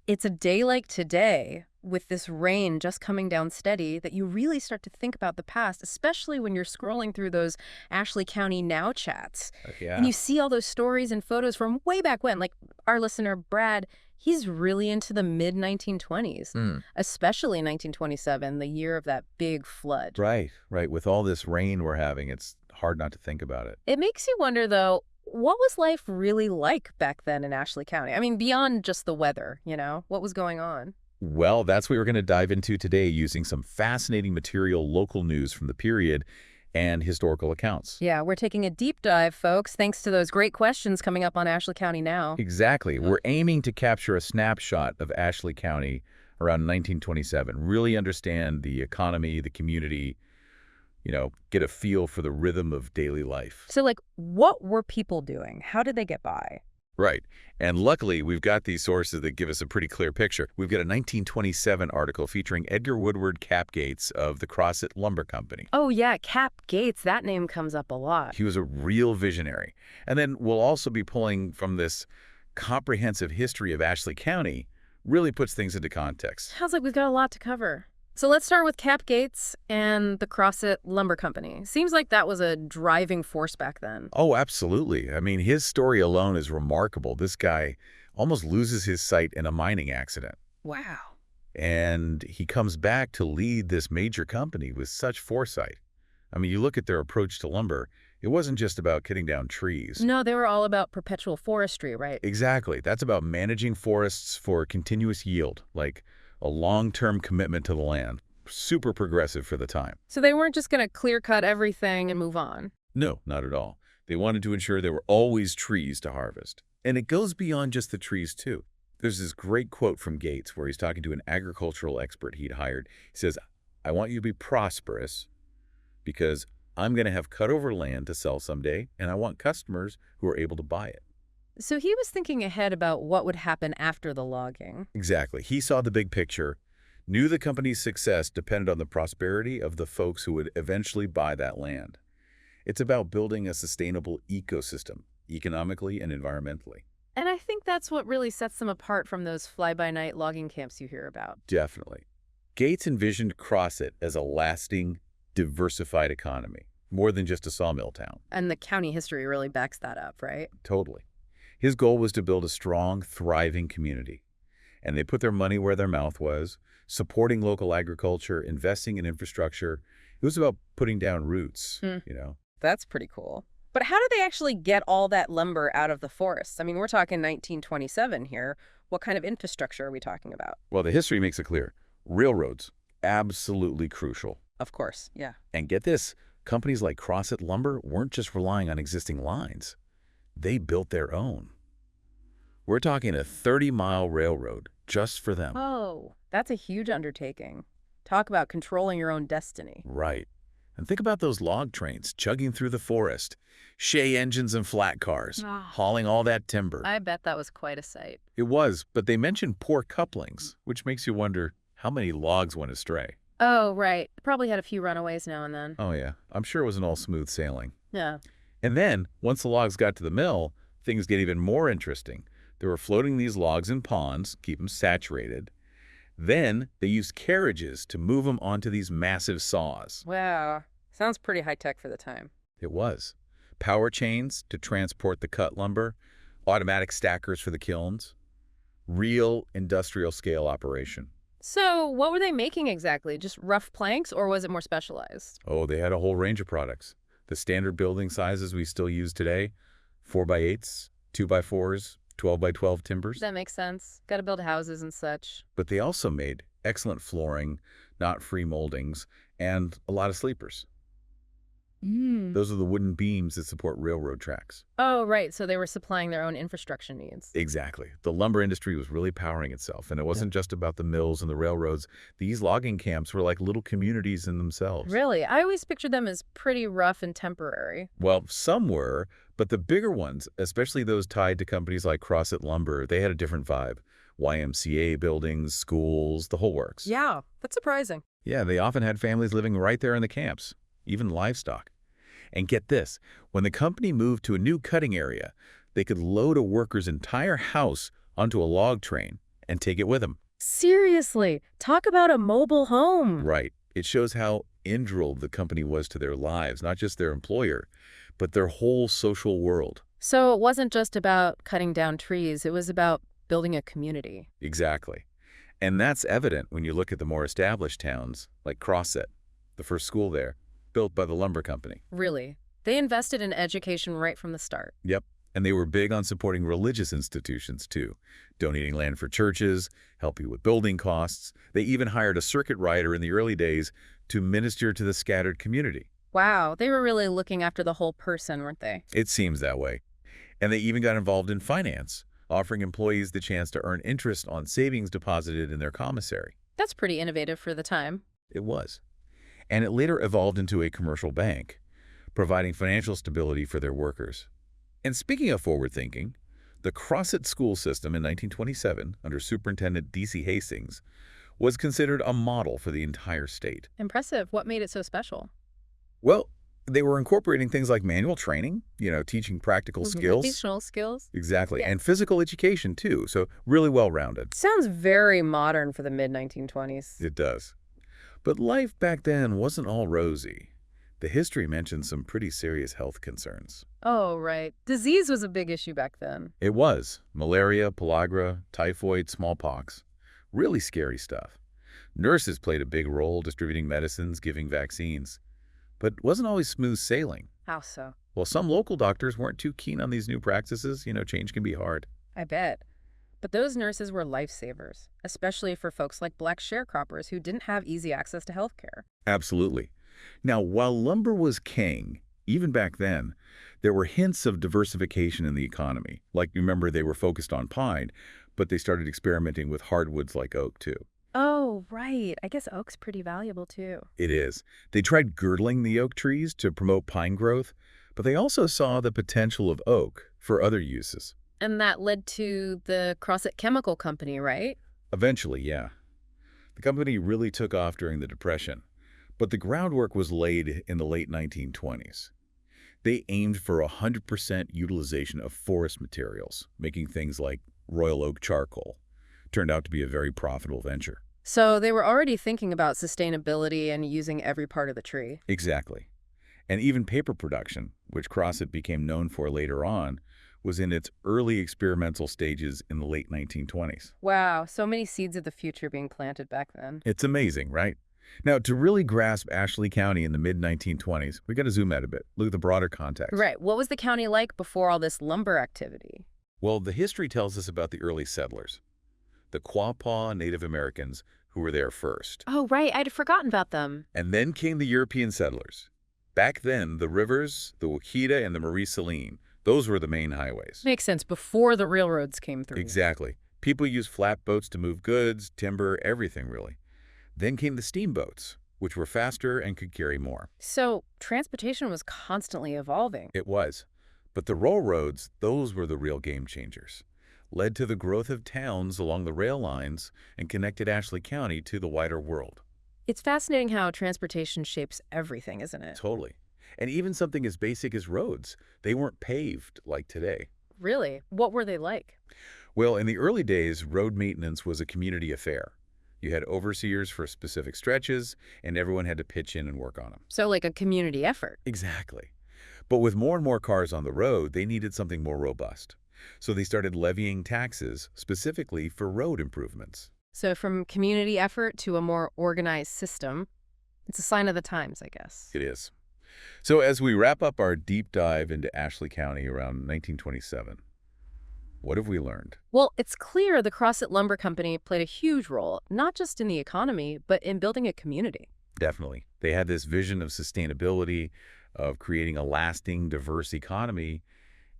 It's a day like today with this rain just coming down steady that you really start to think about the past, especially when you're scrolling through those Ashley County Now chats. And Yeah. you see all those stories and photos from way back when. Like our listener, Brad, he's really into the mid 1920s, Mm. especially 1927, the year of that big flood. Right, right. With all this rain we're having, it's hard not to think about it. It makes you wonder, though, what was life really like back then in Ashley County? I mean, beyond just the weather, what was going on? Well, that's what we're going to dive into today using some fascinating material, local news from the period, and historical accounts. Yeah, we're taking a deep dive, folks, thanks to those great questions coming up on Ashley County Now. Exactly. We're aiming to capture a snapshot of Ashley County around 1927, really understand the economy, the community, get a feel for the rhythm of daily life. So, like, what were people doing? How did they get by? Right. And luckily, we've got these sources that give us a pretty clear picture. We've got a 1927 article featuring Edgar Woodward Cap Gates of the Crossett Lumber Company. Oh, yeah, Cap Gates. That name comes up a lot. He was a real visionary. And then we'll also be pulling from this comprehensive history of Ashley County, really puts things into context. Sounds like we've got a lot to cover. So let's start with Cap Gates and the Crossett Lumber Company. Seems like that was a driving force back then. Oh, absolutely. I mean, his story alone is remarkable. This guy almost loses his sight in a mining accident. Wow. And he comes back to lead this major company with such foresight. I mean, you look at their approach to lumber, it wasn't just about cutting down trees. No, they were all about perpetual forestry, right? Exactly. That's about managing forests for continuous yield, like a long-term commitment to the land. Super progressive for the time. So they weren't just going to clear cut everything and move on. No, not at all. They wanted to ensure there were always trees to harvest. And it goes beyond just the trees, too. There's this great quote from Gates where he's talking to an agricultural expert he'd hired. He says, "I want you to be prosperous because I'm going to have cut-over land to sell someday, and I want customers who are able to buy it." So he was thinking ahead about what would happen after the logging. Exactly. He saw the big picture, knew the company's success depended on the prosperity of the folks who would eventually buy that land. It's about building a sustainable ecosystem, economically and environmentally. And I think that's what really sets them apart from those fly-by-night logging camps you hear about. Definitely. Gates envisioned Crossett as a lasting, diversified economy, more than just a sawmill town. And the county history really backs that up, right? Totally. His goal was to build a strong, thriving community. And they put their money where their mouth was, supporting local agriculture, investing in infrastructure. It was about putting down roots. That's pretty cool. But how did they actually get all that lumber out of the forests? I mean, we're talking 1927 here. What kind of infrastructure are we talking about? Well, the history makes it clear. Railroads, absolutely crucial. Of course, yeah. And get this, companies like Crossett Lumber weren't just relying on existing lines. They built their own. We're talking a 30-mile railroad just for them. Oh, that's a huge undertaking. Talk about controlling your own destiny. Right. And think about those log trains chugging through the forest, Shay engines and flat cars, Ah. hauling all that timber. I bet that was quite a sight. It was, but they mentioned poor couplings, which makes you wonder how many logs went astray. Oh, right. Probably had a few runaways now and then. Oh yeah, I'm sure it wasn't all smooth sailing. Yeah. And then, once the logs got to the mill, things get even more interesting. They were floating these logs in ponds, keep them saturated. Then, they used carriages to move them onto these massive saws. Wow. Sounds pretty high-tech for the time. It was. Power chains to transport the cut lumber, automatic stackers for the kilns. Real industrial-scale operation. So what were they making exactly? Just rough planks, or was it more specialized? Oh, they had a whole range of products. The standard building sizes we still use today, 4x8s, 2x4s, 12x12 timbers. That makes sense. Got to build houses and such. But they also made excellent flooring, knot-free moldings, and a lot of sleepers. Those are the wooden beams that support railroad tracks. Oh, right. So they were supplying their own infrastructure needs. Exactly. The lumber industry was really powering itself, and it wasn't just about the mills and the railroads. These logging camps were like little communities in themselves. Really? I always pictured them as pretty rough and temporary. Well, some were, but the bigger ones, especially those tied to companies like Crossett Lumber, they had a different vibe. YMCA buildings, schools, the whole works. Yeah, that's surprising. Yeah, they often had families living right there in the camps, even livestock. And get this, when the company moved to a new cutting area, they could load a worker's entire house onto a log train and take it with them. Seriously, talk about a mobile home. Right. It shows how integral the company was to their lives, not just their employer, but their whole social world. So it wasn't just about cutting down trees, it was about building a community. Exactly. And that's evident when you look at the more established towns, like Crosset, the first school there, built by the lumber company. Really. They invested in education right from the start. Yep. And they were big on supporting religious institutions, too, donating land for churches, helping with building costs. They even hired a circuit rider in the early days to minister to the scattered community. Wow, they were really looking after the whole person, weren't they? It seems that way. And they even got involved in finance, offering employees the chance to earn interest on savings deposited in their commissary. That's pretty innovative for the time. It was. And it later evolved into a commercial bank, providing financial stability for their workers. And speaking of forward thinking, the Crosset school system in 1927, under Superintendent D.C. Hastings, was considered a model for the entire state. Impressive. What made it so special? Well, they were incorporating things like manual training, teaching practical skills. Vocational skills. Exactly. Yeah. And physical education, too. So really well-rounded. Sounds very modern for the mid-1920s. It does. But life back then wasn't all rosy. The history mentions some pretty serious health concerns. Oh, right. Disease was a big issue back then. It was. Malaria, pellagra, typhoid, smallpox. Really scary stuff. Nurses played a big role distributing medicines, giving vaccines. But it wasn't always smooth sailing. How so? Well, some local doctors weren't too keen on these new practices. Change can be hard. I bet. But those nurses were lifesavers, especially for folks like black sharecroppers who didn't have easy access to health care. Absolutely. Now, while lumber was king, even back then, there were hints of diversification in the economy. Like, remember, they were focused on pine, but they started experimenting with hardwoods like oak, too. Oh, right. I guess oak's pretty valuable, too. It is. They tried girdling the oak trees to promote pine growth, but they also saw the potential of oak for other uses. And that led to the Crosset Chemical Company, right? Eventually, yeah. The company really took off during the Depression, but the groundwork was laid in the late 1920s. They aimed for 100% utilization of forest materials, making things like Royal Oak charcoal. Turned out to be a very profitable venture. So they were already thinking about sustainability and using every part of the tree. Exactly. And even paper production, which Crosset became known for later on, was in its early experimental stages in the late 1920s. Wow, so many seeds of the future being planted back then. It's amazing, right? Now, to really grasp Ashley County in the mid-1920s, we got to zoom out a bit, look at the broader context. Right. What was the county like before all this lumber activity? Well, the history tells us about the early settlers, the Quapaw Native Americans who were there first. Oh, right. I'd forgotten about them. And then came the European settlers. Back then, the rivers, the Ouachita and the Marie Celeste, those were the main highways. Makes sense. Before the railroads came through. Exactly. People used flatboats to move goods, timber, everything really. Then came the steamboats, which were faster and could carry more. So transportation was constantly evolving. It was. But the railroads, those were the real game changers. Led to the growth of towns along the rail lines and connected Ashley County to the wider world. It's fascinating how transportation shapes everything, isn't it? Totally. And even something as basic as roads, they weren't paved like today. Really? What were they like? Well, in the early days, road maintenance was a community affair. You had overseers for specific stretches, and everyone had to pitch in and work on them. So like a community effort. Exactly. But with more and more cars on the road, they needed something more robust. So they started levying taxes specifically for road improvements. So from community effort to a more organized system, it's a sign of the times, I guess. It is. So as we wrap up our deep dive into Ashley County around 1927, what have we learned? Well, it's clear the Crosset Lumber Company played a huge role, not just in the economy, but in building a community. Definitely. They had this vision of sustainability, of creating a lasting, diverse economy,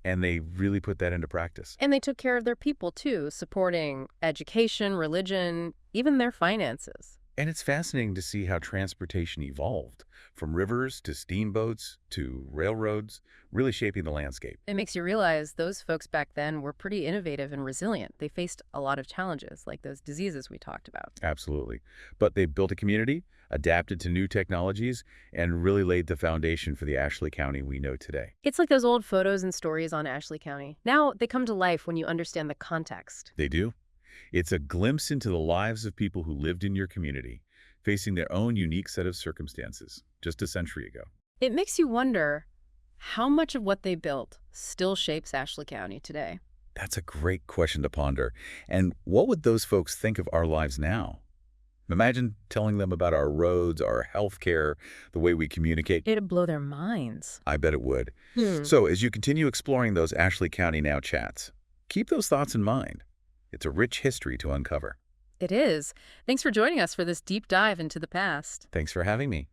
and they really put that into practice. And they took care of their people, too, supporting education, religion, even their finances. And it's fascinating to see how transportation evolved, from rivers to steamboats to railroads, really shaping the landscape. It makes you realize those folks back then were pretty innovative and resilient. They faced a lot of challenges, like those diseases we talked about. Absolutely. But they built a community, adapted to new technologies, and really laid the foundation for the Ashley County we know today. It's like those old photos and stories on Ashley County. Now they come to life when you understand the context. They do. It's a glimpse into the lives of people who lived in your community, facing their own unique set of circumstances just a century ago. It makes you wonder how much of what they built still shapes Ashley County today. That's a great question to ponder. And what would those folks think of our lives now? Imagine telling them about our roads, our healthcare, the way we communicate. It'd blow their minds. I bet it would. Hmm. So as you continue exploring those Ashley County Now chats, keep those thoughts in mind. It's a rich history to uncover. It is. Thanks for joining us for this deep dive into the past. Thanks for having me.